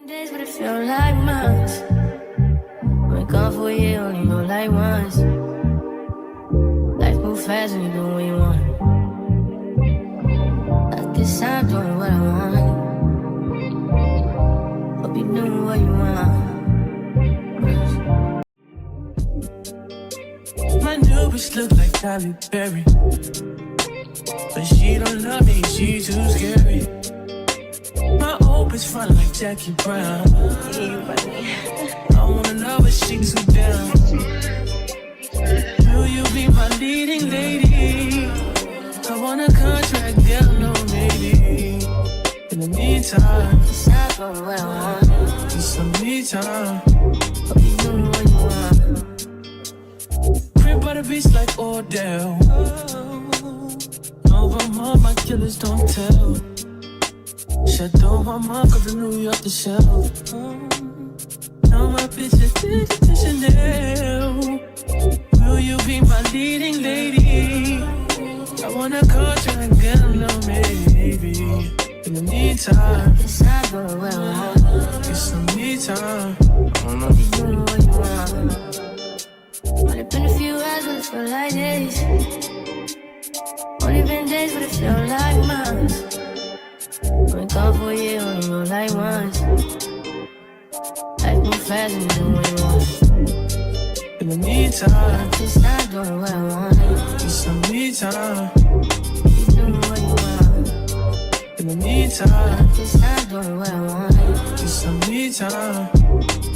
Days but it feel like months. Been gone for a year, only know like once. Life move fast when you do what you want. At this time, doing what I want. Hope you doing what you want. My new bitch look like Halle Berry, but she don't love me, she too scary. My old bitch front like Jackie Brown. I wanna know if she too down. Will you be my leading lady? I want a contract, girl, no maybe. In the meantime, It's not going what I want. need some me time. Hope you doing what you want. Crib by the beach like Odell. Over my killers don't tell. Shadow my mom got the New York the shelf. Now my bitch is to Chanel. Will you be my leading lady? I want a contract, girl, no maybe. In the meantime, It's not going what I want. get some me time. Hope you doing what you want. Only been a few hours, but it feel like days. Only been days, but it feel like months. Been gone for a year, only know like once. Life move fast when you do what you want. In the meantime, Just not doing what I want. get some me time. You doing what you want. In the meantime, Just not doing what I want. get some me time.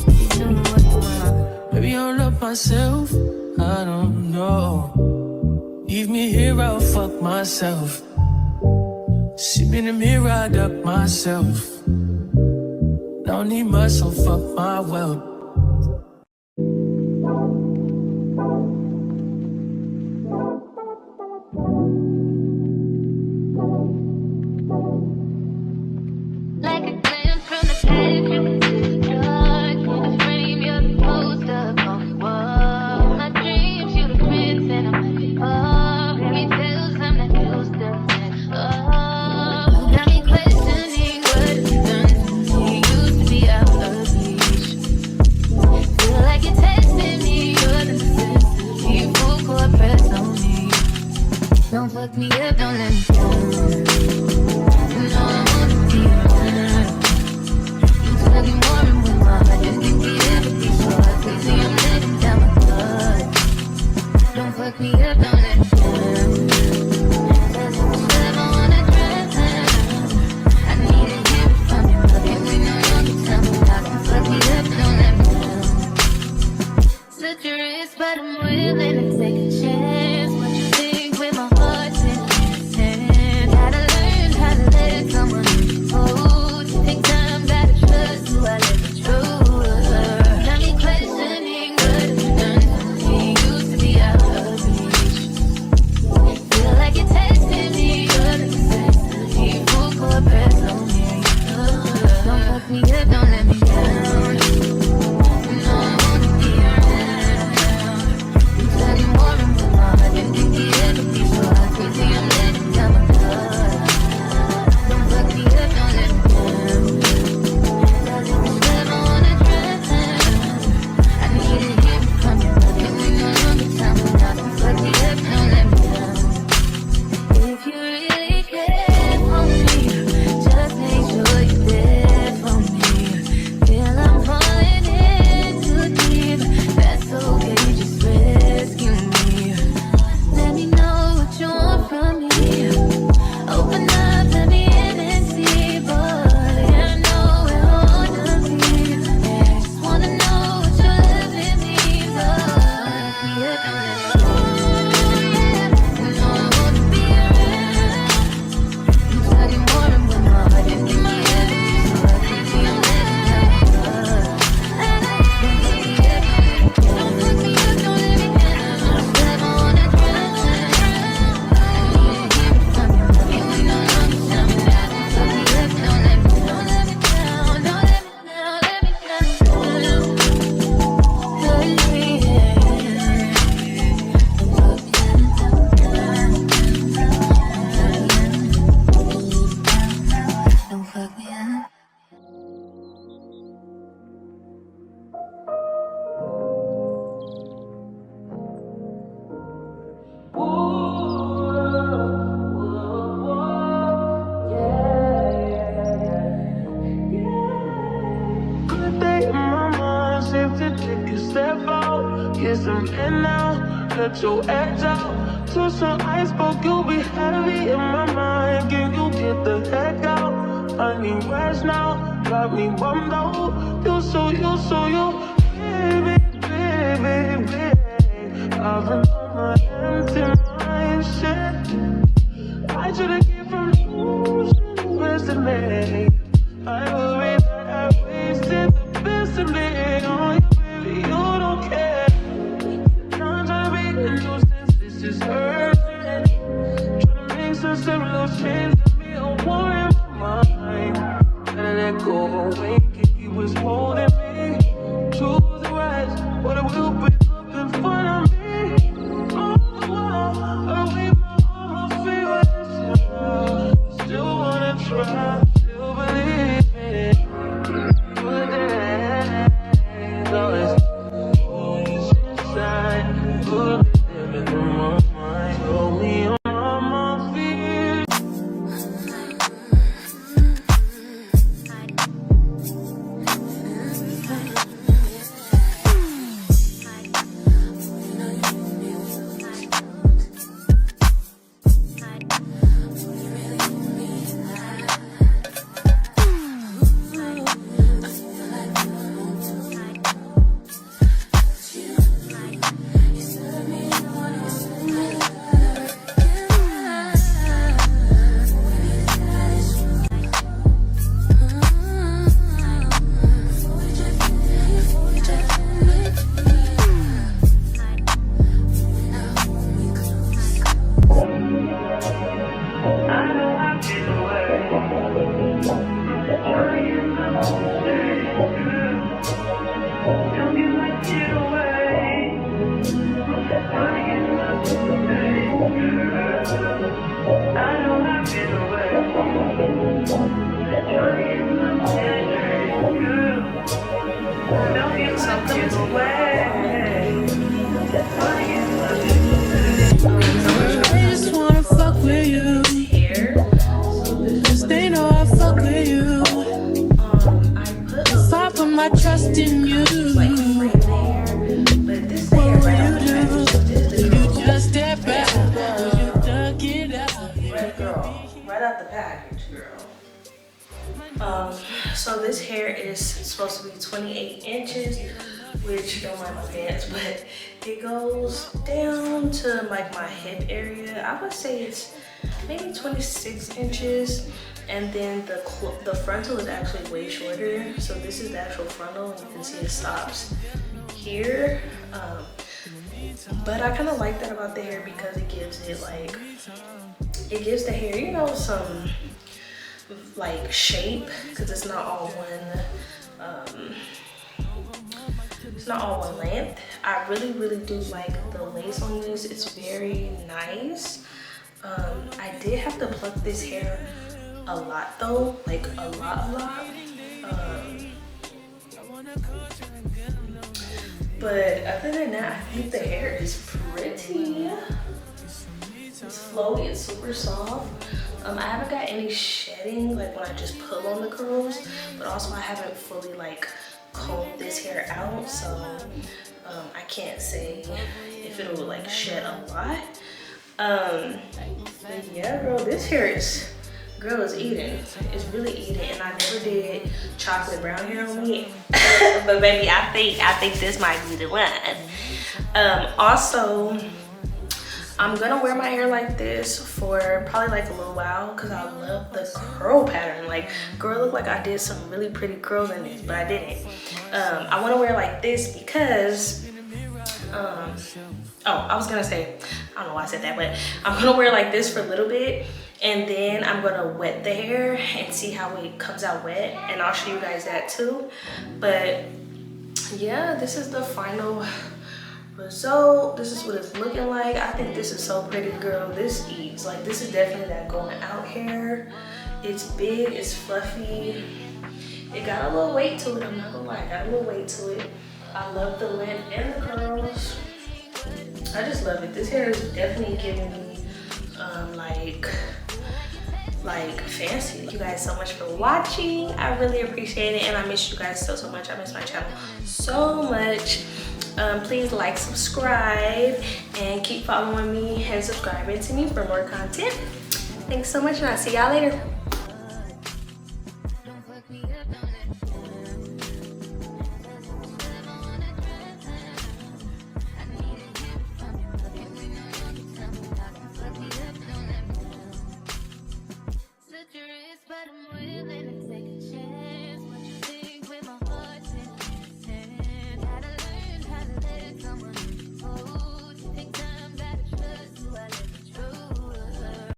You doing what you want. Maybe I don't love myself, I don't know. Leave me here, I'll fuck myself. See me in the mirror, I duck myself. Don't need much, so fuck my wealth. Like a glance from the past, you can see the dark. In the frame, you're the poster on the wall. My dreams, you the prince, and I'm like, oh, fairy tales, I'm not used to it. Oh, got me questioning what it's done to me. Used to be out of reach. Feel like you're testing me, you're the necessity. Full court press on me. Don't fuck me up, don't let me down. You know I wanna be around. You tugging more and with my heart. Just think it ever be so hard. Crazy, I'm letting down my guard. Don't fuck me up, don't let me down. Cause if you ever wanna drown, I need to hear it from you. Can we know you can tell me how can fuck me up, don't let me down. Such a risk, but I'm willing to take a chance. What you think with my heart in his hand? Gotta learn how to let someone hold. Take time, gotta trust who I let the truth. Got me questioning what it's done to me. Used to be out of reach. Feel like you're testing me, you're the necessity. Full court press on me. Don't fuck me up, don't let me down. You know I wanna be around. You tugging more and with my heart. Didn't think it ever be so hard. Crazy, I'm letting down my guard. Don't fuck me up, don't let me down. Cause if you ever wanna drown, I need to hear it from you. Can we no longer tell me now? Don't fuck me up, don't let me down. If you really care for me, just make sure you're there for me. seem to take a step out. Get some air now, let your edge out. To some iceberg, you'll be heavy in my mind. Can you get the heck out? I need rest now, got me bummed out. You baby, baby, baby. I've been on my empty mind, shit. I should've came from losing the rest of me. I worry that I wasted the best of me on you, baby, you don't care. I'm trying to be a nuisance, this is urgent. Trying to make sense of those chains that me a war in my mind. Gotta let go away, he was holding me to the right, but it will break up in front of me. On the wall, I wave my arms, feel still wanna try, still believe it. Good days, always inside, good living in my mind. Hold me on my feet. I just wanna fuck with you. Just they know I fuck with you. If I put my trust in you, what will you do? Will you just step back? Will you duck it out? Red girl, right out the package, girl. So this hair is supposed to be 28 inches, which don't mind my pants, but it goes down to like my hip area. I would say it's maybe 26 inches. And then the frontal is actually way shorter. So this is the actual frontal, and you can see it stops here. But I kind of like that about the hair because it gives it like, it gives the hair, you know, some like shape, because it's not all one, it's not all one length. I really do like the lace on this. It's very nice. I did have to pluck this hair a lot though, like a lot. But other than that, I think the hair is pretty. It's flowy, it's super soft. I haven't got any shedding like when I just pull on the curls, but also I haven't fully like combed this hair out, so I can't say if it'll like shed a lot. But yeah, girl, this hair is, girl, is eating. It's really eating, and I never did chocolate brown hair on me. But baby, I think this might be the one. Also, I'm gonna wear my hair like this for probably like a little while because I love the curl pattern. Like, girl, look like I did some really pretty curls in this, but I didn't. I want to wear like this because oh, I was gonna say, I don't know why I said that, but I'm gonna wear like this for a little bit, and then I'm gonna wet the hair and see how it comes out wet, and I'll show you guys that too. But yeah, this is the final result. This is what it's looking like. I think this is so pretty, girl. This eats. Like, this is definitely that going out hair. It's big, it's fluffy. It got a little weight to it, I'm not gonna lie. It got a little weight to it. I love the length and the curls. I just love it. This hair is definitely giving me like like fancy. Thank you guys so much for watching. I really appreciate it, and I miss you guys so much. I miss my channel so much. Please like, subscribe, and keep following me and subscribing to me for more content. Thanks so much, and I'll see y'all later.